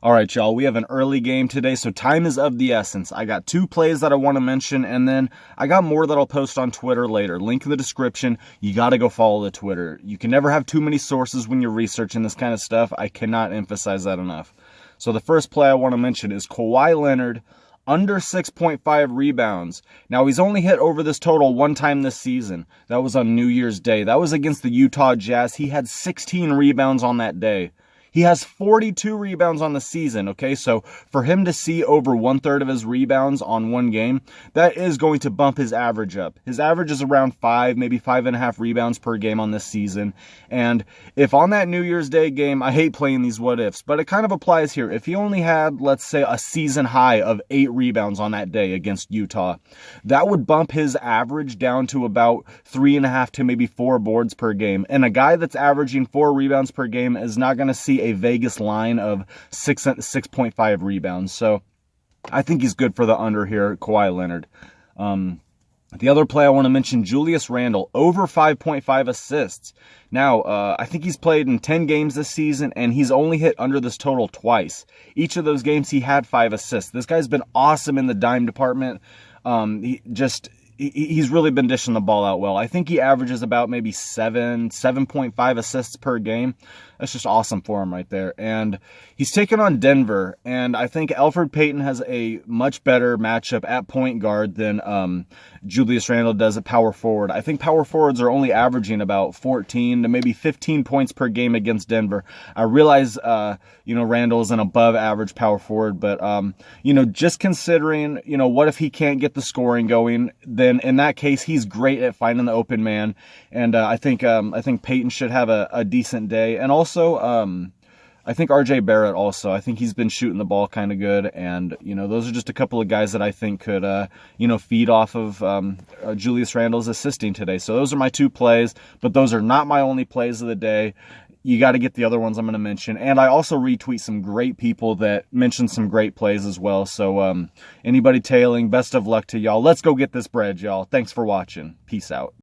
All right, y'all, we have an early game today, so time is of the essence. I got 2 plays that I want to mention, and then I got more that I'll post on Twitter later. Link in the description. You got to go follow the Twitter. You can never have too many sources when you're researching this kind of stuff. I cannot emphasize that enough. So the first play I want to mention is Kawhi Leonard, under 6.5 rebounds. Now, he's only hit over this total one time this season. That was on New Year's Day. That was against the Utah Jazz. He had 16 rebounds on that day. He has 42 rebounds on the season, okay? So for him to see over 1/3 of his rebounds on one game, that is going to bump his average up. His average is around 5, maybe 5.5 rebounds per game on this season. And if on that New Year's Day game, I hate playing these what ifs, but it kind of applies here. If he only had, let's say, a season high of 8 rebounds on that day against Utah, that would bump his average down to about 3.5 to maybe 4 boards per game. And a guy that's averaging 4 rebounds per game is not going to see a Vegas line of 6.5 rebounds. So I think he's good for the under here, Kawhi Leonard. The other play I want to mention, Julius Randle, over 5.5 assists. Now, I think he's played in 10 games this season, and he's only hit under this total twice. Each of those games, he had 5 assists. This guy's been awesome in the dime department. He's really been dishing the ball out well. I think he averages about maybe 7.5 assists per game. That's just awesome for him right there. And he's taken on Denver, and I think Elfrid Payton has a much better matchup at point guard than Julius Randle does at power forward. I think power forwards are only averaging about 14 to maybe 15 points per game against Denver. I realize, Randle is an above average power forward, but, just considering, what if he can't get the scoring going, then in that case, he's great at finding the open man. And I think Payton should have a decent day. And also, I think RJ Barrett also. I think he's been shooting the ball kind of good. And, those are just a couple of guys that I think could, feed off of Julius Randle's assisting today. So those are my 2 plays, but those are not my only plays of the day. You got to get the other ones I'm going to mention. And I also retweet some great people that mention some great plays as well. So anybody tailing, best of luck to y'all. Let's go get this bread, y'all. Thanks for watching. Peace out.